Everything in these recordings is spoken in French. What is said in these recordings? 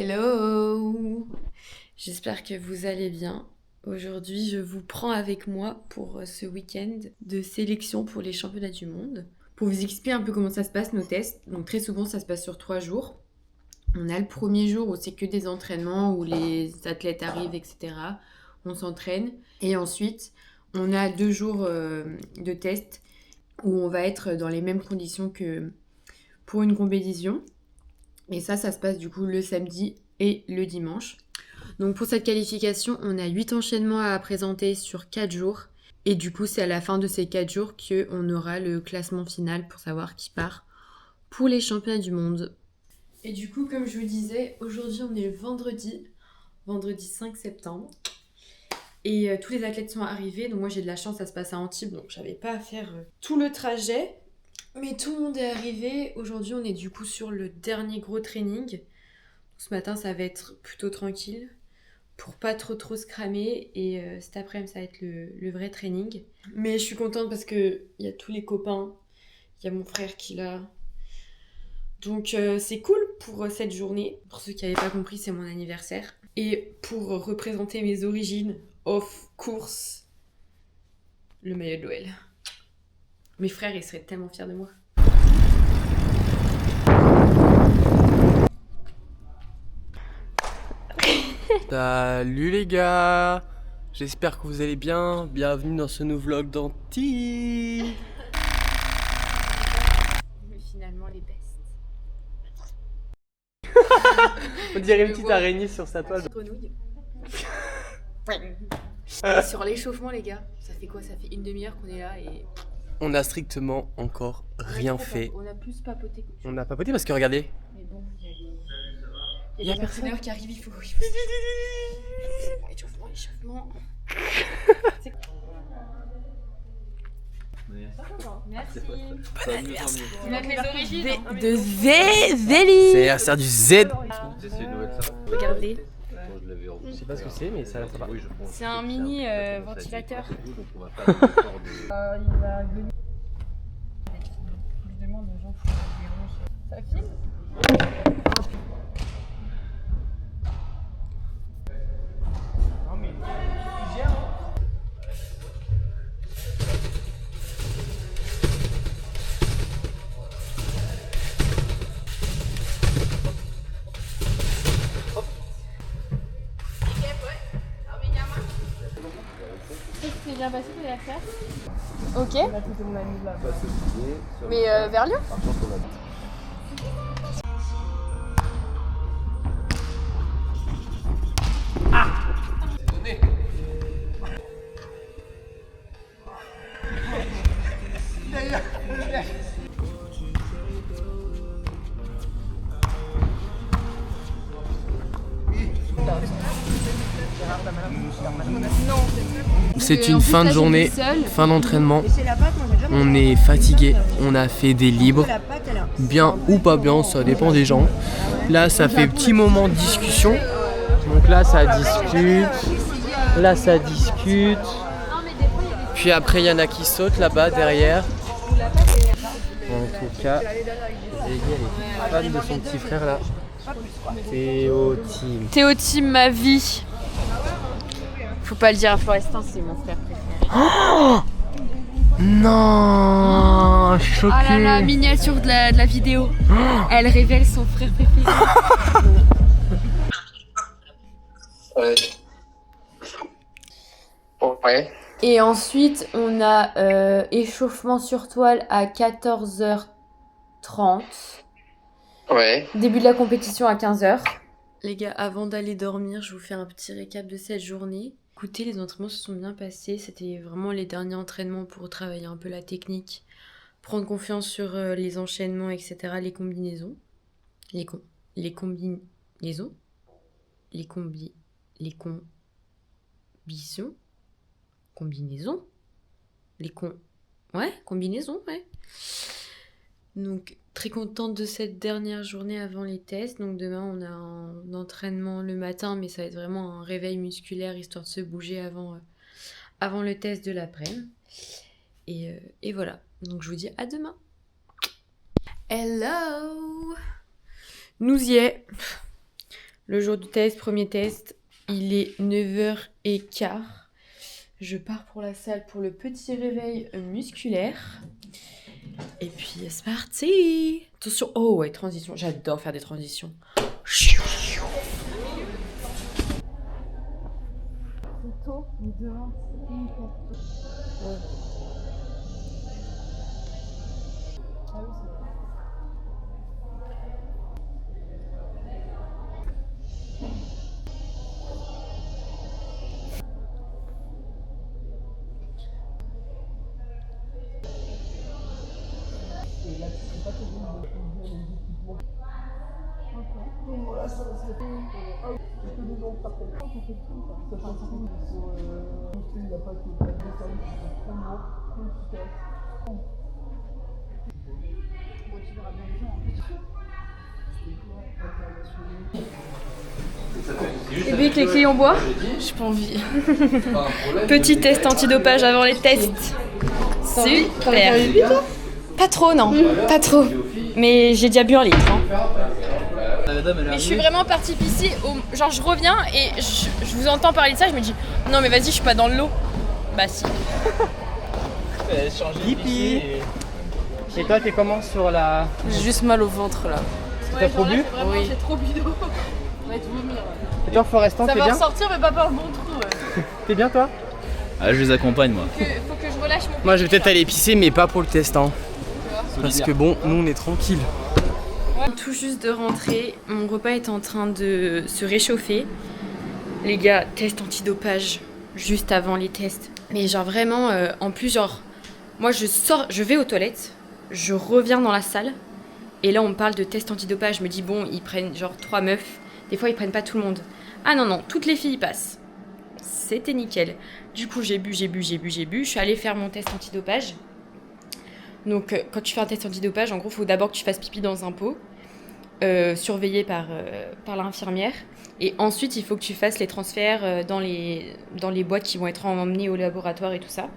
Hello! J'espère que vous allez bien. Aujourd'hui, je vous prends avec moi pour ce week-end de sélection pour les championnats du monde. Pour vous expliquer un peu comment ça se passe nos tests, donc très souvent ça se passe sur 3 jours. On a le premier jour où c'est que des entraînements, où les athlètes arrivent, etc. On s'entraîne. Et ensuite, on a 2 jours de tests où on va être dans les mêmes conditions que pour une compétition. Et ça se passe du coup le samedi et le dimanche. Donc pour cette qualification, on a 8 enchaînements à présenter sur 4 jours. Et du coup, c'est à la fin de ces 4 jours qu'on aura le classement final pour savoir qui part pour les championnats du monde. Et du coup, comme je vous disais, aujourd'hui on est le vendredi 5 septembre. Et tous les athlètes sont arrivés. Donc moi j'ai de la chance, ça se passe à Antibes, donc j'avais pas à faire tout le trajet. Mais tout le monde est arrivé. Aujourd'hui, on est du coup sur le dernier gros training. Ce matin, ça va être plutôt tranquille pour pas trop se cramer. Et cet après-midi, ça va être le vrai training. Mais je suis contente parce qu'il y a tous les copains. Il y a mon frère qui est là. Donc c'est cool pour cette journée. Pour ceux qui n'avaient pas compris, c'est mon anniversaire. Et pour représenter mes origines, of course, le maillot de l'OL. Mes frères, ils seraient tellement fiers de moi. Salut les gars, j'espère que vous allez bien, bienvenue dans ce nouveau vlog d'Antibes. Mais finalement, les bestes. On dirait une petite araignée sur sa toile. Grenouille. Sur l'échauffement, les gars, ça fait quoi? Ça fait une demi-heure qu'on est là et... On a strictement encore rien fait. On a plus papoté que On a papoté parce que regardez. Mais bon, Il y a personne qui arrive, il faut... Échauffement. Merci. Tu notes les origines De Zélie. C'est l'anniversaire du Z. Regardez. Je sais pas ce que c'est mais ça a l'air sympa. C'est un mini ventilateur. Il va venir. Je demande aux gens qui ça filme. C'est bien passé ton anniversaire. Ok. Mais vers Lyon. C'est une fin de journée, fin d'entraînement. On est fatigué, on a fait des libres, bien ou pas bien, ça dépend des gens. Là, ça fait petit moment de discussion. Donc là, ça discute. Là, ça discute. Puis après, il y en a qui sautent là-bas, derrière. En tout cas, Ellie, elle est fan de son petit frère là. Théo Team, ma vie. Faut pas le dire à Florestan, c'est mon frère préféré. Oh non, choqué. Ah là là, miniature de la vidéo. Elle révèle son frère préféré. Ouais. Ouais. Et ensuite, on a échauffement sur toile à 14h30. Ouais. Début de la compétition à 15h. Les gars, avant d'aller dormir, je vous fais un petit récap de cette journée. Écoutez, les entraînements se sont bien passés. C'était vraiment les derniers entraînements pour travailler un peu la technique, prendre confiance sur les enchaînements, etc. Les combinaisons. Les combinaisons. Combinaisons, ouais. Donc, très contente de cette dernière journée avant les tests. Donc, demain, on a un entraînement le matin, mais ça va être vraiment un réveil musculaire, histoire de se bouger avant le test de l'après-midi. Et voilà. Donc, je vous dis à demain. Hello! Nous y est. Le jour du test, premier test, il est 9h15. Je pars pour la salle pour le petit réveil musculaire. Et puis c'est parti. Attention, oh ouais, transition, j'adore faire des transitions. C'est tôt, mais demain c'est hyper tôt. Ouais. Ah oui, c'est vrai. Et là, tu sais pas comment on va les équipements. Ok. Voilà, ça c'est ah oui, c'est que les gens partent. On fait tout ça. Ça fait tout. Il n'y a pas que de service, c'est trop lourd, trop efficace. Bon, tu verras bien les gens en plus. Et puis avec les clés en bois, j'ai pas envie. Petit test antidopage avant les tests. Super. Pas trop, non, pas trop. Mais j'ai déjà bu un litre. Hein. Mais je suis vraiment partie pisser. Genre, je reviens et je vous entends parler de ça. Je me dis, non, mais vas-y, je suis pas dans l'eau. Bah, si. Yippie. Et toi, t'es comment sur la. J'ai juste mal au ventre là. T'as trop bu? Oui. J'ai trop bu d'eau. On va être vomir. Et toi, Florestan, t'es bien? Ça va ressortir, mais pas par le bon trou. Ouais. T'es bien, toi? Ah, je les accompagne, moi. Faut que je relâche mon. Moi, je vais peut-être aller pisser, mais pas pour le test. Hein. Parce que bon, nous, on est tranquille. Tout juste de rentrer, mon repas est en train de se réchauffer. Les gars, test antidopage juste avant les tests. Mais genre vraiment, en plus genre, moi je vais aux toilettes, je reviens dans la salle et là on me parle de test antidopage. Je me dis bon, ils prennent genre 3 meufs, des fois ils prennent pas tout le monde. Ah non non, toutes les filles y passent. C'était nickel. Du coup j'ai bu, je suis allée faire mon test antidopage. Donc quand tu fais un test antidopage, en gros, il faut d'abord que tu fasses pipi dans un pot, surveillé par l'infirmière. Et ensuite, il faut que tu fasses les transferts dans les boîtes qui vont être emmenées au laboratoire et tout ça.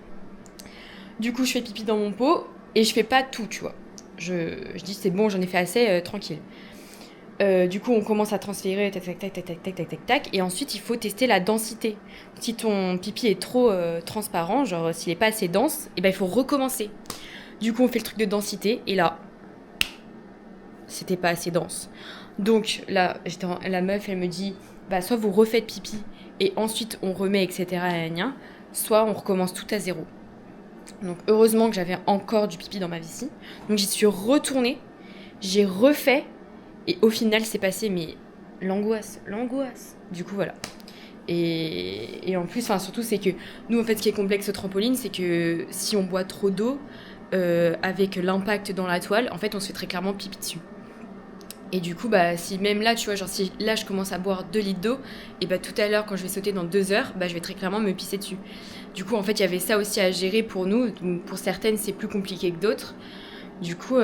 Du coup, je fais pipi dans mon pot et je fais pas tout, tu vois. Je dis, c'est bon, j'en ai fait assez, tranquille. Du coup, on commence à transférer, tac, tac, tac, tac, tac, tac, tac, tac, tac. Et ensuite, il faut tester la densité. Si ton pipi est trop transparent, genre s'il est pas assez dense, et ben, il faut recommencer. Du coup, on fait le truc de densité et là, c'était pas assez dense. Donc là, la meuf, elle me dit, bah soit vous refaites pipi et ensuite on remet, etc. Soit on recommence tout à zéro. Donc heureusement que j'avais encore du pipi dans ma vessie. Donc j'y suis retournée, j'ai refait et au final c'est passé, mais l'angoisse. Du coup voilà. Et en plus, surtout c'est que nous en fait ce qui est complexe au trampoline, c'est que si on boit trop d'eau, avec l'impact dans la toile, en fait on se fait très clairement pipi dessus. Et du coup, bah, si même là, tu vois, genre si là je commence à boire 2 litres d'eau, et bah tout à l'heure quand je vais sauter dans 2 heures, bah je vais très clairement me pisser dessus. Du coup, en fait, il y avait ça aussi à gérer pour nous. Donc, pour certaines, c'est plus compliqué que d'autres. Du coup,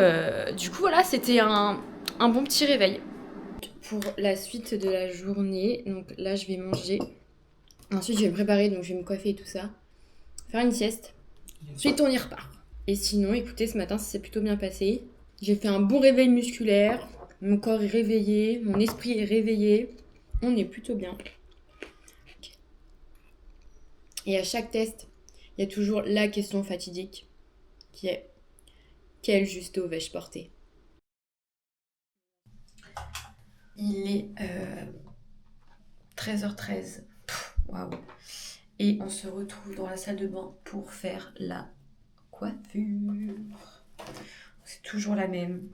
voilà, c'était un bon petit réveil. Pour la suite de la journée, donc là je vais manger. Ensuite, je vais me préparer, donc je vais me coiffer et tout ça. Faire une sieste. Ensuite, on y repart. Et sinon, écoutez, ce matin, ça s'est plutôt bien passé. J'ai fait un bon réveil musculaire. Mon corps est réveillé, mon esprit est réveillé. On est plutôt bien. Okay. Et à chaque test, il y a toujours la question fatidique qui est: quel justo vais-je porter? Il est 13h13. Waouh. Et on se retrouve dans la salle de bain pour faire la coiffure. C'est toujours la même.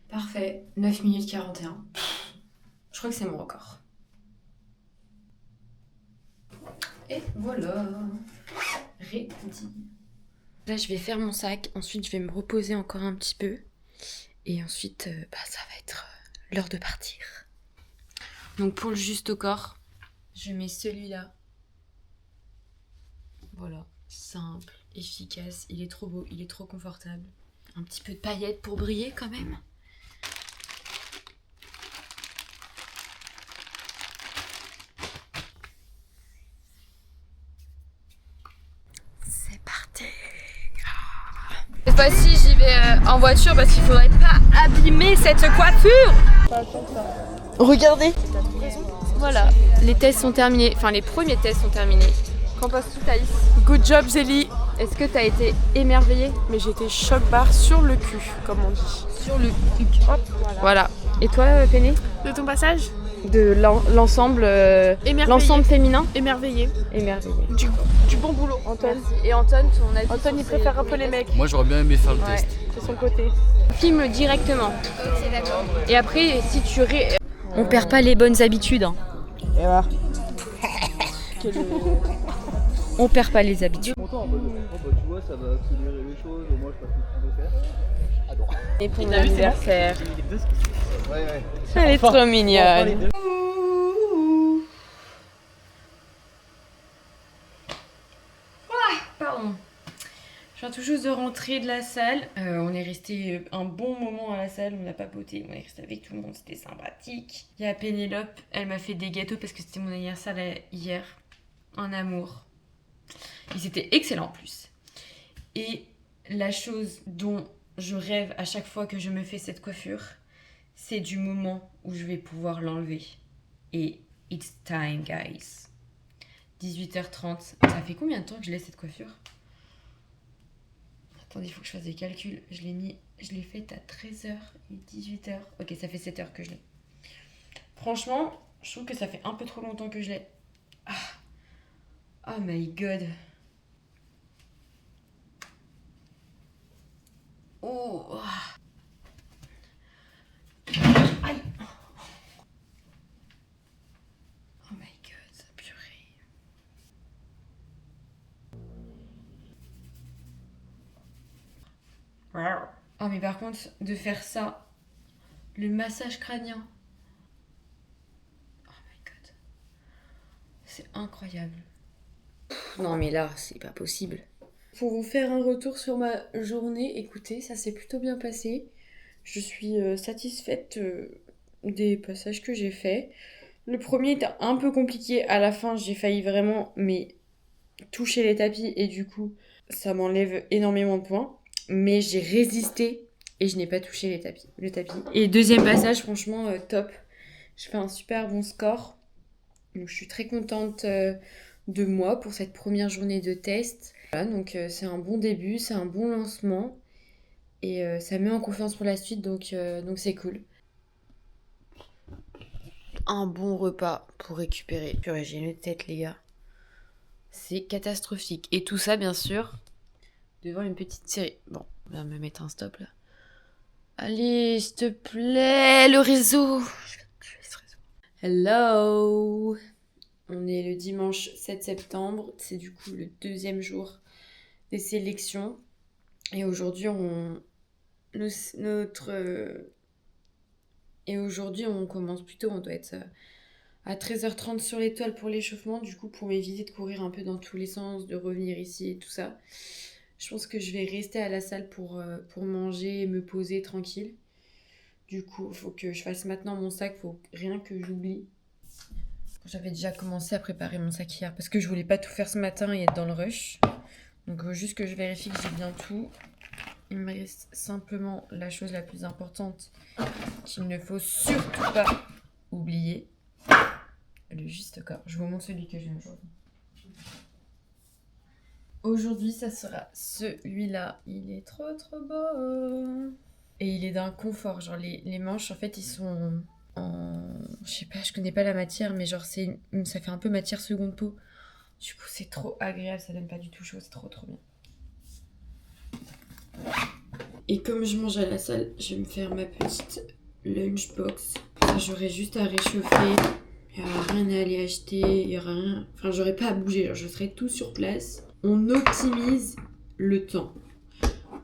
Parfait, 9 minutes 41. Je crois que c'est mon record. Et voilà, ready. Là, je vais faire mon sac. Ensuite, je vais me reposer encore un petit peu. Et ensuite, ça va être l'heure de partir. Donc, pour le juste au corps, je mets celui-là. Voilà, simple, efficace. Il est trop beau, il est trop confortable. Un petit peu de paillettes pour briller quand même. C'est parti. Cette fois-ci, j'y vais en voiture parce qu'il faudrait pas abîmer cette coiffure. Regardez. Voilà, les tests sont terminés. Enfin, les premiers tests sont terminés. Qu'en penses-tu, Thaïs? Good job, Zélie. Est-ce que t'as été émerveillée? Mais j'étais choc barre sur le cul, comme on dit. Sur le cul. Hop, voilà. Et toi, Penny? De ton passage? De l'ensemble l'ensemble féminin? Émerveillé. Émerveillé. Du bon boulot. Antoine. Et Antoine, ton avis? Antoine, il préfère un peu les mecs. Moi j'aurais bien aimé faire le Ouais. test. De son côté. Filme directement. Ok, d'accord. Et après, si tu on perd pas les bonnes habitudes. Hein. Et voilà. On perd pas les habitudes. Content, tu vois, ça va accélérer les choses, au moins je passe le temps de faire. Ah non. Et pour mon anniversaire. Ouais. Elle est trop mignonne. Pardon. Je viens tout juste de rentrer de la salle. On est resté un bon moment à la salle, on a papoté, on est resté avec tout le monde, c'était sympathique. Il y a Pénélope, elle m'a fait des gâteaux parce que c'était mon anniversaire hier. Un amour. Ils étaient excellents en plus. Et la chose dont je rêve à chaque fois que je me fais cette coiffure, c'est du moment où je vais pouvoir l'enlever. Et it's time, guys. 18h30. Ça fait combien de temps que je laisse cette coiffure? Attendez, il faut que je fasse des calculs. Je l'ai faite à 13h et 18h. Ok, ça fait 7h que je l'ai. Franchement, je trouve que ça fait un peu trop longtemps que je l'ai. Ah. Oh my god. Oh. Aïe. Oh my god, purée. Oh mais par contre, de faire ça, le massage crânien. Oh my god. C'est incroyable. Non mais là, c'est pas possible. Pour vous faire un retour sur ma journée, écoutez, ça s'est plutôt bien passé. Je suis satisfaite des passages que j'ai faits. Le premier était un peu compliqué. À la fin, j'ai failli vraiment toucher les tapis et du coup, ça m'enlève énormément de points. Mais j'ai résisté et je n'ai pas touché le tapis. Et deuxième passage, franchement, top. Je fais un super bon score. Donc je suis très contente de moi pour cette première journée de test. Voilà, donc c'est un bon début, c'est un bon lancement. Et ça met en confiance pour la suite, donc c'est cool. Un bon repas pour récupérer. Purée, j'ai une tête, les gars. C'est catastrophique. Et tout ça, bien sûr, devant une petite série. Bon, on va me mettre un stop, là. Allez, s'il te plaît, le réseau. Je vais tuer ce réseau. Hello. On est le dimanche 7 septembre. C'est du coup le deuxième jour des sélections. Et aujourd'hui, on commence plutôt, on doit être à 13h30 sur l'étoile pour l'échauffement, du coup pour m'éviter de courir un peu dans tous les sens, de revenir ici et tout ça. Je pense que je vais rester à la salle pour manger et me poser tranquille. Du coup, il faut que je fasse maintenant mon sac, faut rien que j'oublie. J'avais déjà commencé à préparer mon sac hier parce que je voulais pas tout faire ce matin et être dans le rush. Donc juste que je vérifie que j'ai bien tout. Il me reste simplement la chose la plus importante qu'il ne faut surtout pas oublier. Le juste corps. Je vous montre celui que j'ai aujourd'hui. Aujourd'hui, ça sera celui-là. Il est trop beau. Et il est d'un confort. Genre les manches, en fait, ils sont en... Je sais pas, je connais pas la matière, mais genre ça fait un peu matière seconde peau. Du coup, c'est trop agréable. Ça donne pas du tout chaud. C'est trop bien. Et comme je mange à la salle, je vais me faire ma petite lunchbox. J'aurai juste à réchauffer. Il n'y aura rien à aller acheter. Il y aura rien... Enfin, j'aurai pas à bouger. Genre, je serai tout sur place. On optimise le temps.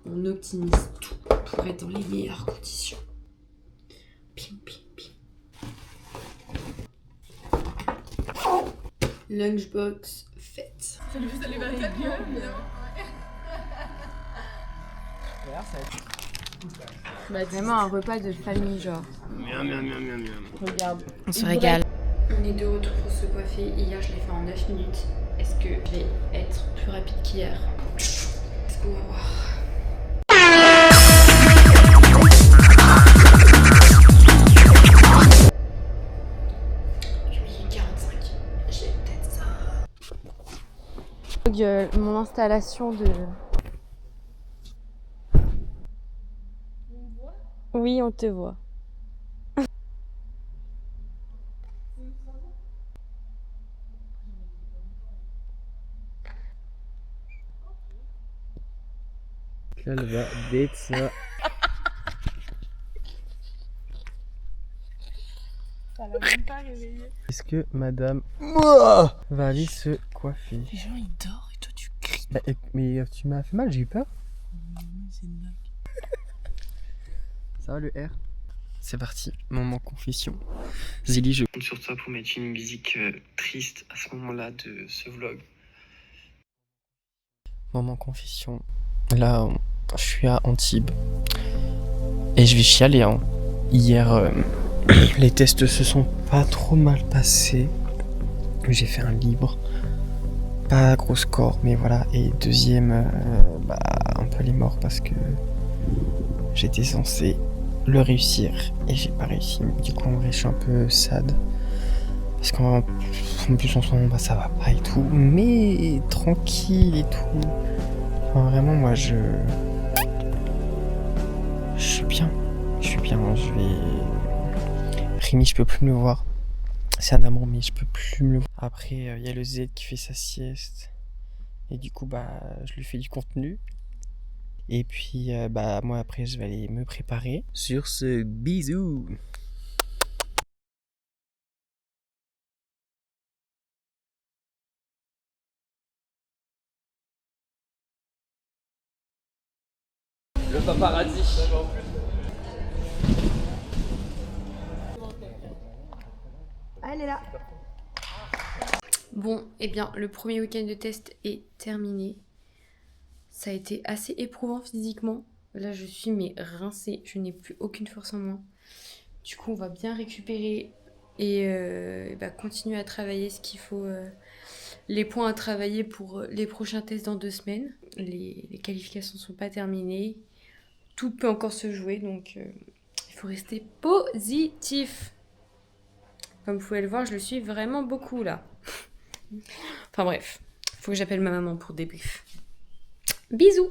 On optimise tout pour être dans les meilleures conditions. Pim, pim, pim. Lunchbox faite. Bah, vraiment un repas de famille, genre. Miam, miam, miam, miam, miam. Regarde. On se régale. On est de retour pour se coiffer. Hier, je l'ai fait en 9 minutes. Est-ce que je vais être plus rapide qu'hier? Est-ce qu'on va voir? J'ai mis 45. J'ai peut-être ça. Mon installation de... Oui, on te voit. Elle va d'être ça. Ça l'a même pas réveillé. Est-ce que madame va aller se coiffer? Les gens ils dorment et toi tu cries. Mais tu m'as fait mal, j'ai eu peur. C'est une blague. Ça va le R? C'est parti, moment confession. Zélie, je compte sur toi pour mettre une musique triste à ce moment-là de ce vlog. Moment confession. Là, je suis à Antibes. Et je vais chialer. Hein. Hier, les tests se sont pas trop mal passés. J'ai fait un libre. Pas gros score, mais voilà. Et deuxième, un peu les morts parce que j'étais censé le réussir et j'ai pas réussi. Du coup, en vrai, je suis un peu sad. Parce qu'en plus, en ce moment, ça va pas et tout. Mais tranquille et tout. Enfin, vraiment, moi, je suis bien. Je suis bien. Je vais... Rémi, je peux plus me le voir. C'est un amour, mais je peux plus me le voir. Après, il y a le Z qui fait sa sieste. Et du coup, je lui fais du contenu. Et puis, moi, après, je vais aller me préparer. Sur ce, bisous! Le paparazzi. Elle est là. Bon, eh bien, le premier week-end de test est terminé. Ça a été assez éprouvant physiquement. Là, je suis rincée. Je n'ai plus aucune force en moi. Du coup, on va bien récupérer et continuer à travailler ce qu'il faut. Les points à travailler pour les prochains tests dans 2 semaines. Les qualifications ne sont pas terminées. Tout peut encore se jouer, donc il faut rester positif. Comme vous pouvez le voir, je le suis vraiment beaucoup là. Enfin bref, il faut que j'appelle ma maman pour débrief. Bisous!